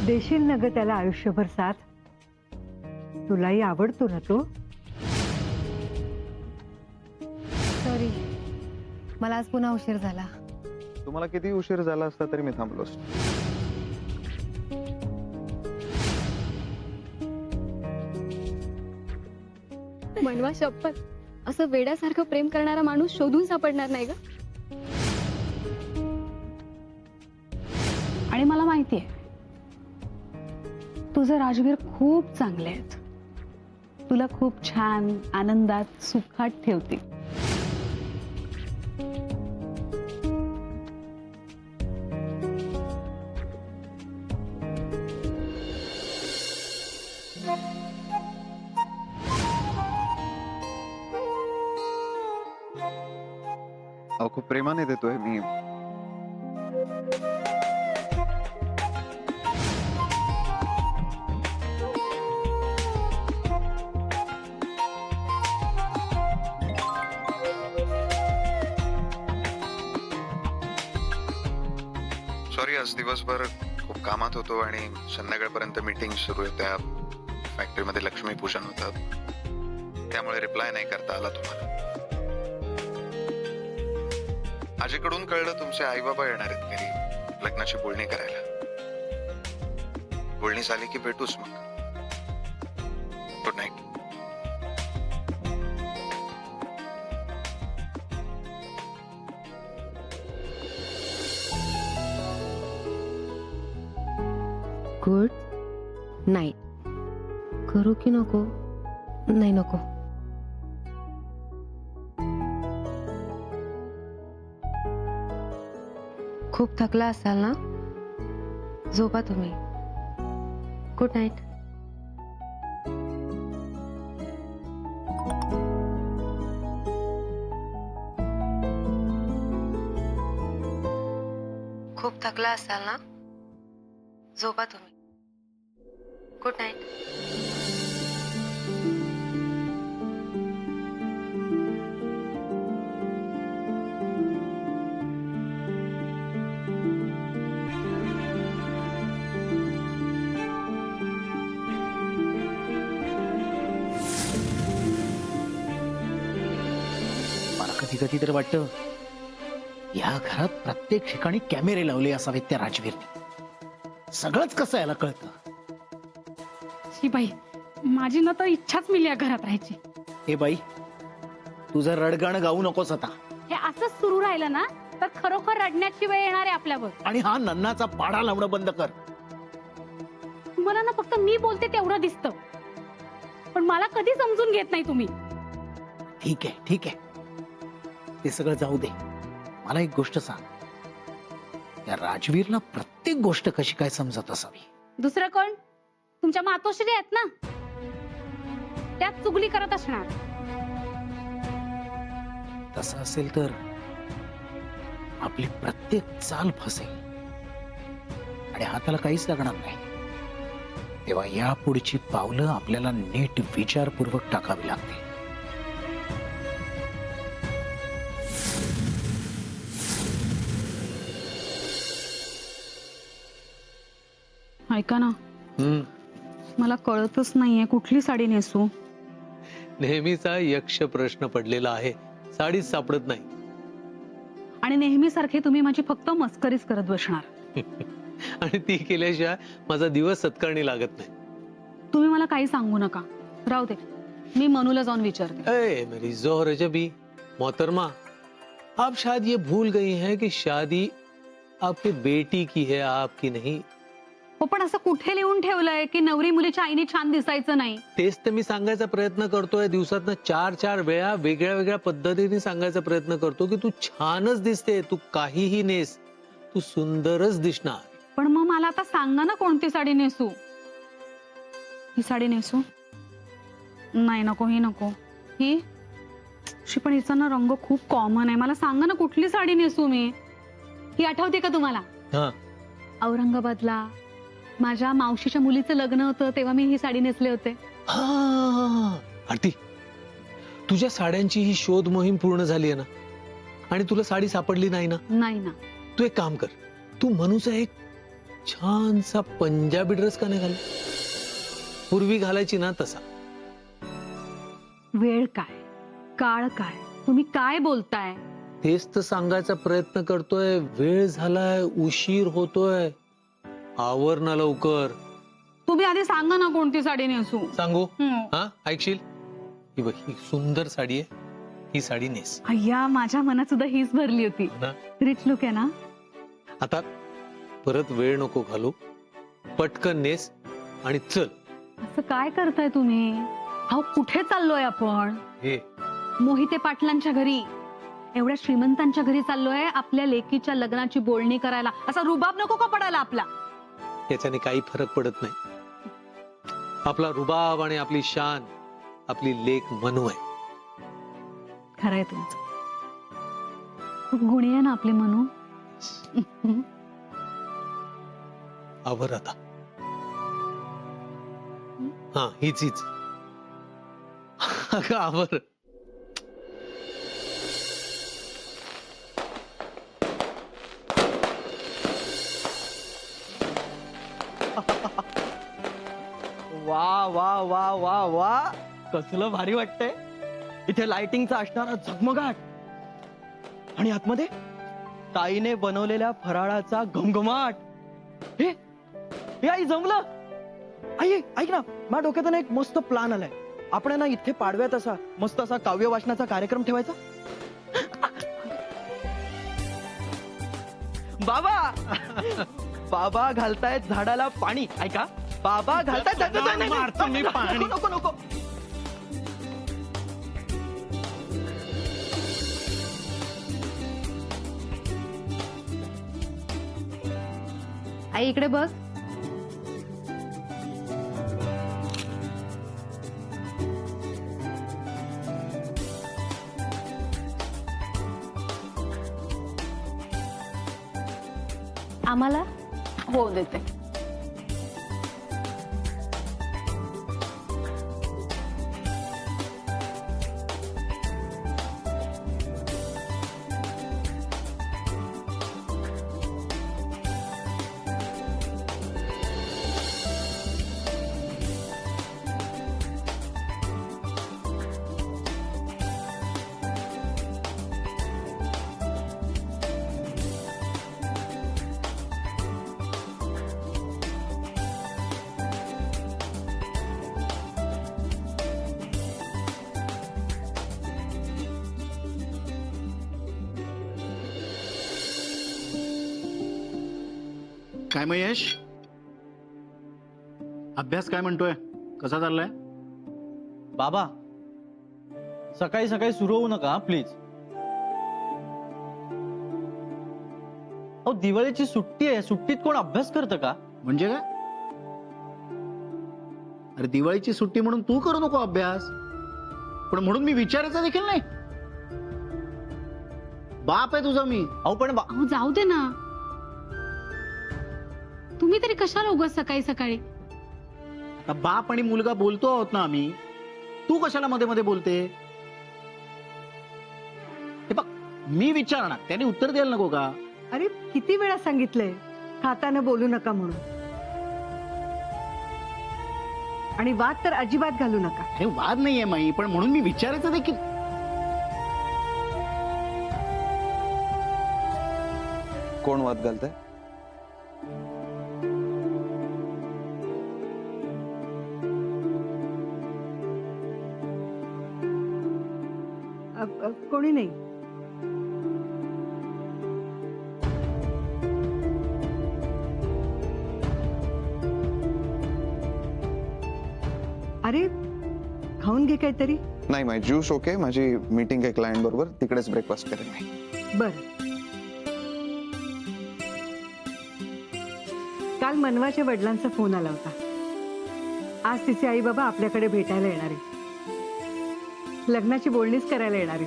देशील ना ग त्याला आयुष्यभर साथ. तुलाही आवडतो ना तो. सॉरी, मला आज पुन्हा उशीर झाला. तुम्हाला किती उशीर झाला असता तरी मी थांबलो असतो. मनवा शपथ, असं वेड्यासारखं प्रेम करणारा माणूस शोधून सापडणार नाही ग. आणि मला माहितीये तुझे राजवीर खूप चांगले आहेत. तुला खूप छान आनंदात सुखात ठेवते. अहो खूप प्रेमाने देतोय मी. सॉरी, आज दिवसभर खूप कामात होतो आणि संध्याकाळपर्यंत मीटिंग सुरू आहे. त्या फॅक्टरीमध्ये लक्ष्मीपूजन होतं, त्यामुळे रिप्लाय नाही करता आला तुम्हाला. आजीकडून कळलं तुमचे आई बाबा येणार आहेत घरी लग्नाची बोलणी करायला. बोलणी झाली की भेटूच मग. Good night. Good night. करू की नको? नाही नको. खूप थकला असाल ना, झोपा तुम्ही. Good night. खूप थकला असाल ना, झोपा तुम्ही. Good night. मला कधी कधी तर वाटतं या घरात प्रत्येक ठिकाणी कॅमेरे लावले असावेत त्या राजवीरने. सगळंच कसं याला कळतं. शी बाई, माझी ना तर इच्छाच मिली या घरात राहायची. हे बाई, तुझं रडगाणं गाऊ नकोस आता. हे असंच सुरू राहिलं ना तर खरोखर रडण्याची वेळ येणार आहे आपल्यावर. आणि हा नन्नाचा पाढा लावणं बंद कर. तुम्हाला ना फक्त मी बोलते तेवढं दिसतं, पण मला कधी समजून घेत नाही तुम्ही. ठीक आहे, ठीक आहे, ते सगळं जाऊ दे. मला एक गोष्ट सांग, या राजवीरला प्रत्येक गोष्ट कशी काय समजत असावी? दुसरं कोण? तुमच्या मातोश्री आहेत ना, त्यात चुगली करत असणार. तसं असेल तर आपली प्रत्येक चाल फसेल आणि हाताला काहीच लागणार नाही. तेव्हा या पुढची पावलं आपल्याला नीट विचारपूर्वक टाकावी लागतील. ऐका ना, मला कळतच नाहीये कुठली साडी नेसू. नेहमीचा यक्ष प्रश्न पडलेला आहे. साडीच सापडत नाही. आणि नेहमी सारखे तुम्ही माझी फक्त मस्करीच करत बसणार. आणि ती केल्याशिवाय माझा दिवस सत्कारणी लागत नाही. तुम्ही मला काही सांगू नका, राहू दे, मी मनूला जाऊन विचारते. ए मेरी जोहर जबी मोहतरमा, आप शायद ये भूल गई हैं कि शादी आपके बेटी की है, आपकी नहीं. हो, पण असं कुठे लिहून ठेवलंय की नवरी मुलीच्या आईने छान दिसायचं नाही? तेच तर मी सांगायचा प्रयत्न करतोय. दिवसातनं 4-4 वेळा वेगळ्या वेगळ्या पद्धतीने सांगायचा प्रयत्न करतो की तू छानच दिसते, तू काहीही नेस, तू सुंदरच दिसणार. पण मग मला आता सांगा ना कोणती साडी नेसू. ही साडी नेसू? नाही, नको, ही नको. ही पण हिचा ना रंग खूप कॉमन आहे. मला सांगा ना कुठली साडी नेसू मी. ही आठवते का तुम्हाला? हा, औरंगाबादला माझ्या मावशीच्या मुलीचं लग्न होतं तेव्हा मी ही साडी नेसले होते. आरती, तुझ्या साड्यांची ही शोध मोहीम पूर्ण झाली आहे ना, आणि तुला साडी सापडली नाही ना? नाही ना. तू एक काम कर, तू मनूचा एक छानसा पंजाबी ड्रेस का नाही घाल, पूर्वी घालायची ना तसा. वेळ काय, काळ काय, तुम्ही काय बोलताय? तेच तर सांगायचा प्रयत्न करतोय. वेळ झालाय, उशीर होतोय. आवर ना लवकर. तुम्ही आधी सांगा ना कोणती साडी नेसू. सांगू? हम्म. हा, ऐकशील? ही बघ, ही सुंदर साडी आहे, ही साडी नेस अय्या, माझ्या मनात सुद्धा हीच भरली होती. ना. रिच लुक आहे ना. आता परत वेळ नको घालू, पटकन नेस आणि चल. असं काय करताय तुम्ही? अहो, कुठे चाललोय आपण? हे मोहिते पाटलांच्या घरी, एवढ्या श्रीमंतांच्या घरी चाललोय आपल्या लेकीच्या लग्नाची बोलणी करायला. असा रुबाब नको का पडायला आपला? याच्याने काही फरक पडत नाही. आपला रुबाब आणि आपली शान आपली लेक मनू आहे. खरंय तुमचं. खूप गुणी आहे ना आपली म्हणू. आवर आता. हा, हीच हीच. अगं, आवर. वा वा वा वा वा, कसलं भारी वाटतंय. इथे लाइटिंगचा असणारा झगमगाट आणि आतमध्ये ताईने बनवलेल्या फराळाचा घमघमाट. हे हे आई, जमलं. आई ऐक ना, माझ्या डोक्यातून एक मस्त प्लान आलाय. आपण ना इथे पाडव्यात असा मस्त असा काव्य वाचनाचा कार्यक्रम ठेवायचा. बाबा बाबा घालतायत झाडाला पाणी. ऐका, बाबा घालतायत मारतो मी पाणी. नको नको नको. आई इकडे बघ. आम्हाला हो, देते. काय महेश, अभ्यास काय म्हणतोय, कसा चाललाय? बाबा सकाळी सकाळी सुरू होऊ नका प्लीज. अहो, दिवाळीची सुट्टी आहे, सुट्टीत कोण अभ्यास करतं का? म्हणजे काय? अरे दिवाळीची सुट्टी म्हणून तू करू नको अभ्यास, पण म्हणून मी विचारायचं देखील नाही. बाप आहे तुझा मी. अहो पण अहो, जाऊ दे ना. तुम्ही तरी कशाला उगाच सकाळी सकाळी? आता बाप आणि मुलगा बोलतो आहोत ना आम्ही, तू कशाला मध्ये मध्ये बोलते? हे बघ, मी विचारणार, त्याने उत्तर द्यायला नको का? अरे किती वेळा सांगितलंय खाताना बोलू नका म्हणून. आणि वाद तर अजिबात घालू नका. हे वाद नाहीये माई, पण म्हणून मी विचारायचं देखील. कोण वाद घालतंय? कोणी नाही. अरे खाऊन घे काहीतरी. नाही माय, ज्यूस ओके. माझी मीटिंग आहे क्लायंट बरोबर, तिकडेच ब्रेकफास्ट करेन मी. बर. काल मनवाच्या वडिलांचा फोन आला होता. आज तिचे आई बाबा आपल्याकडे भेटायला येणार आहे. लग्नाची बोलणीच करायला येणार आहे.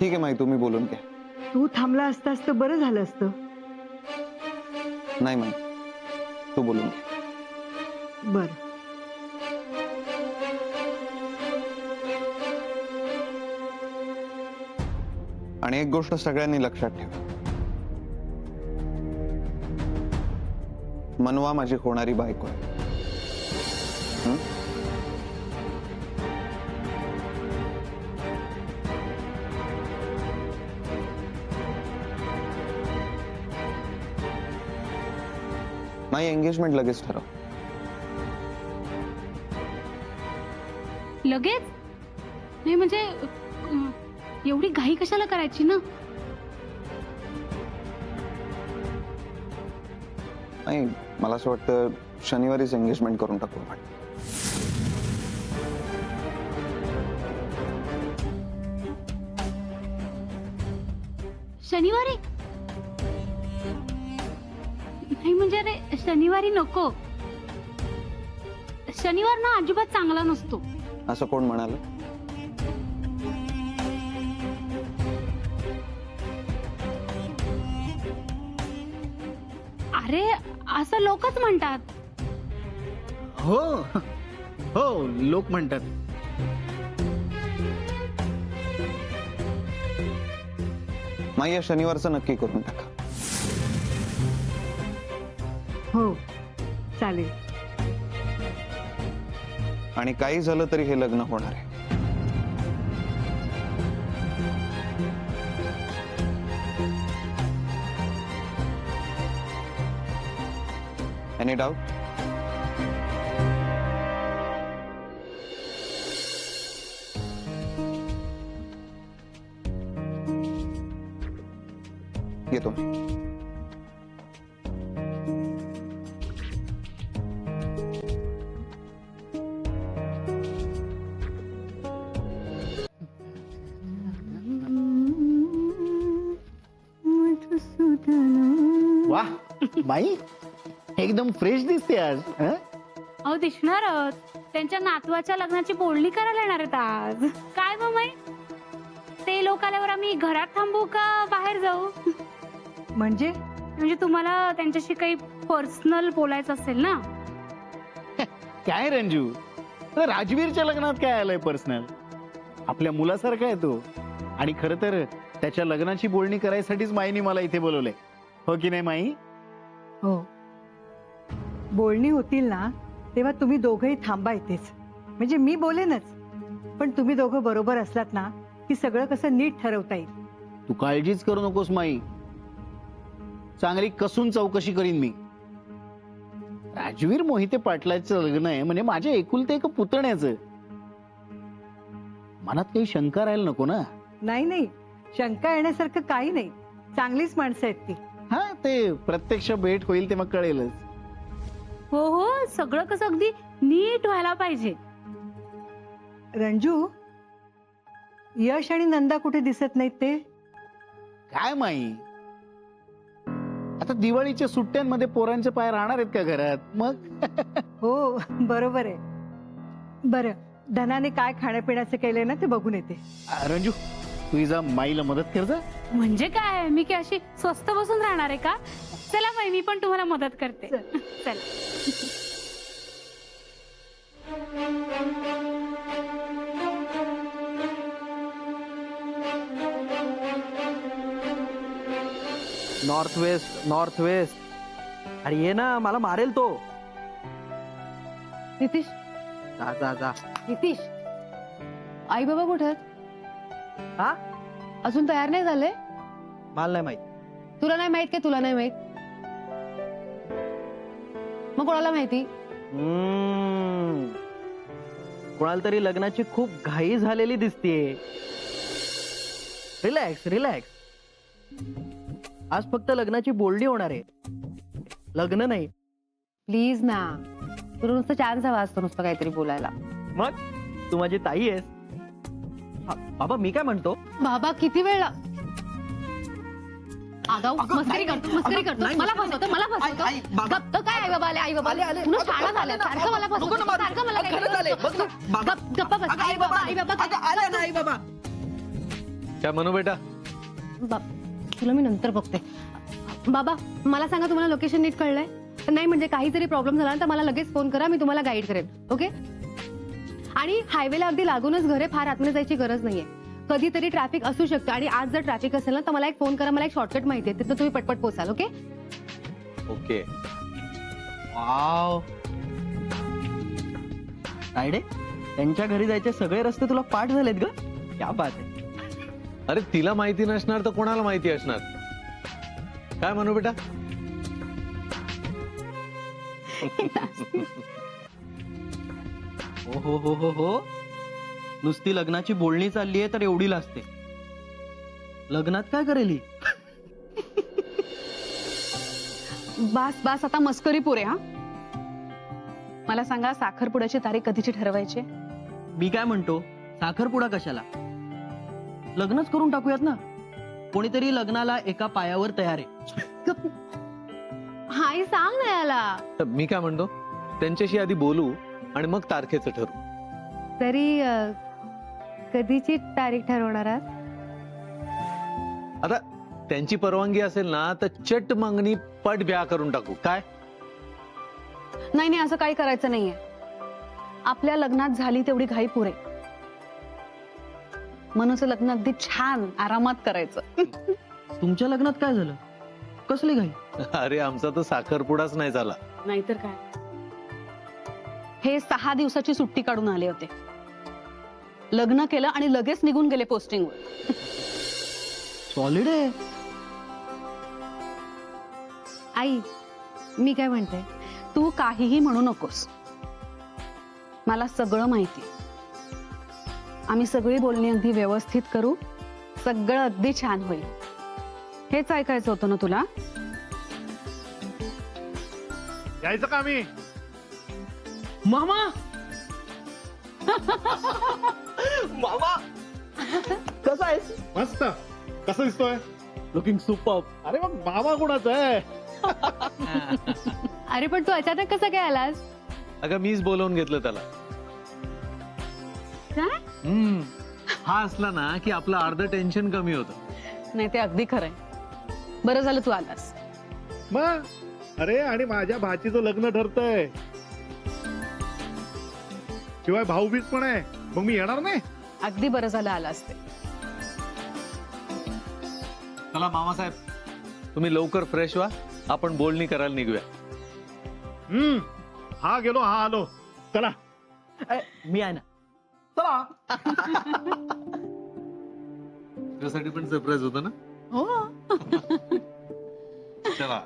ठीक आहे माई, तुम्ही बोलून घ्या. तू थांबला असतास तर बरं झालं असतं. नाही माई, तू बोलून घ्या. बर. आणि एक गोष्ट सगळ्यांनी लक्षात ठेवा, मनवा माझी होणारी बायको आहे. हं? माझी एंगेजमेंट लगेच ठरव. लगेच नाही म्हणजे एवढी घाई कशाला करायची ना? नाही, मला असं वाटतं शनिवारीच एंगेजमेंट करून टाकू आपण. शनिवारी नाही म्हणजे रे, शनिवारी नको. शनिवार ना अजिबात चांगला नसतो. असं कोण म्हणाल? अरे असं लोकच म्हणतात. हो हो, लोक म्हणतात. माई या शनिवारचं नक्की करून टाका. हो चालेल. आणि काही झालं तरी हे लग्न होणार आहे. Any doubt? येतो. वा बाई, एकदम फ्रेश दिसते आज. हं? अहो दिसणारच. त्यांच्या नातवाच्या लग्नाची बोलणी करायला येणार आहेत आज. काय मग माई, ते लोक आल्यावर आम्ही घरात थांबू का बाहेर जाऊ? म्हणजे म्हणजे तुम्हाला त्यांच्याशी काही पर्सनल बोलायचं असेल ना? काय रंजू, राजवीरच्या लग्नात काय आलंय पर्सनल? आपल्या मुलासारखा आहे तो. आणि खर तर त्याच्या लग्नाची बोलणी करायसाठीच माईनी मला इथे बोलवलंय. हो की नाही माई? हो, बोलणी होतील ना तेव्हा तुम्ही दोघंही थांबा इथेच. म्हणजे मी बोलेनच, पण तुम्ही दोघं बरोबर असलात ना की सगळं कसं नीट ठरवता येईल. तू काळजीच करू नकोस माई, चांगली कसून चौकशी करीन मी. राजवीर मोहिते पाटलाचं लग्न आहे म्हणजे माझ्या एकुलते एक पुतण्याचं. मनात काही शंका राहायला नको ना. नाही नाही, शंका येण्यासारखं काही नाही. चांगलीच माणसं आहेत ती. हा, ते प्रत्यक्ष भेट होईल तेव्हा कळेलच. हो हो, सगळं कसं अगदी नीट व्हायला पाहिजे. रंजू, यश आणि नंदा कुठे दिसत नाहीत ते? काय माई, आता दिवाळीच्या सुट्ट्यांमध्ये पोरांचे पाय राहणार आहेत का घरात? मग हो बरोबर आहे. बरं, धनाने काय खाण्यापिण्याचं केलंय ना ते बघून येते. रंजू, तू जा माईला मदत कर जा. म्हणजे काय, मी काय अशी स्वस्त बसून राहणार आहे का? चला बाई, मी पण तुम्हाला मदत करते. चला. North west. अरे ये ना, मला मारेल तो. नितीश, जा जा जा. नितीश, आई बाबा कुठे आहेत? हा, अजून तयार नाही झाले? मला नाही माहित. तुला नाही माहित का? तुला नाही माहित मग कोणाला माहिती? कोणाला तरी लग्नाची खूप घाई झालेली दिसतीये. Relax relax. आज फक्त लग्नाची बोलणी होणार आहे, लग्न नाही. प्लीज ना, तुला नुसतं चान्स हवा असतो नुसतं काहीतरी बोलायला. मग तू माझी ताई आहेस. बाबा, मी काय म्हणतो, बाबा किती वेळ आगाऊ मस्करी करतो मला फसवतो. गप्प काय? आई बाबा आले, आई बाबा आले. पुन्हा शाळा झाल्या, सारखं मला फसवतो, सारखं मला गप्प बस. आई बाबा. काय म्हणू बेटा? तुला मी नंतर बघते. बाबा मला सांगा, तुम्हाला लोकेशन नीट कळलंय? नाही म्हणजे काही जरी प्रॉब्लेम झाला तर मला लगेच फोन करा, मी तुम्हाला गाईड करेन. ओके? आणि हायवेला अगदी लागूनच घर आहे, फार आतमध्ये जायची गरज नाहीये. कधीतरी ट्रॅफिक असू शकतं आणि आज जर ट्रॅफिक असेल ना तर मला एक फोन करा, मला एक शॉर्टकट माहिती आहे, तिथं तुम्ही पटपट पोचाल. ओके? ओके. वाव तायडे, त्यांच्या घरी जायचे सगळे रस्ते तुला पाठ झालेत ग. क्या बात आहे. अरे तिला माहिती नसणार तर कोणाला माहिती असणार. काय म्हणू बेटा? हो हो हो हो हो, नुसती लग्नाची बोलणी चालली आहे तर एवढी लाजते. लग्नात काय करेल ही? बास बास, आता मस्करी पुरे. हा, मला सांगा, साखरपुड्याची तारीख कधीची ठरवायची? मी काय म्हणतो, साखरपुडा कशाला, लग्नच करून टाकूयात ना. कोणीतरी लग्नाला एका पायावर तयार आहे. हाय, सांग ना याला. तर मी काय म्हणतो, त्यांच्याशी आधी बोलू आणि मग तारखेचं ठरू. तरी कधीची तारीख ठरवणार आहात? आता त्यांची परवानगी असेल ना तर चट मागणी पट ब्याह करून टाकू. काय? नाही नाही, असं काही करायचं नाहीये. आपल्या लग्नात झाली तेवढी घाई पुरे. मनूचं लग्न अगदी छान आरामात करायचं. तुमच्या लग्नात काय झालं, कसली घाई? अरे आमचा तर साखरपुडाच नाही झाला. नाहीतर काय, हे 6 दिवसाची सुट्टी काढून आले होते, लग्न केलं आणि लगेच निघून गेले पोस्टिंगवर. सॉलिड आहे. आई, मी काय म्हणते, तू काहीही म्हणू नकोस, मला सगळं माहिती. आम्ही सगळी बोलणी अगदी व्यवस्थित करू, सगळं अगदी छान होईल. हेच ऐकायचं होतं ना तुला? यायचं का मी? मामा मामा कसा आहेस? मस्त. कसं दिसतोय? Looking super. अरे मग मामा कोणाचा आहे? अरे पण तू अचानक कसा काय आलास? अगं मीच बोलवून घेतलं त्याला. काय? हा असला ना की आपलं अर्ध टेन्शन कमी होतं. नाही, ते अगदी खरंय. बरं झालं तू आलास. मग अरे, आणि माझ्या भाचीचं लग्न ठरतंय, शिवाय भाऊबीज पण आहे. मग मी येणार नाही? अगदी बरं झालं आलास ते. चला मामासाहेब, तुम्ही लवकर फ्रेश व्हा, आपण बोलणी करायला निघूया. हा गेलो, हा आलो. चला. मी आहे ना. चला. तुझ्यासाठी पण सरप्राईज होतं ना. हो. चला.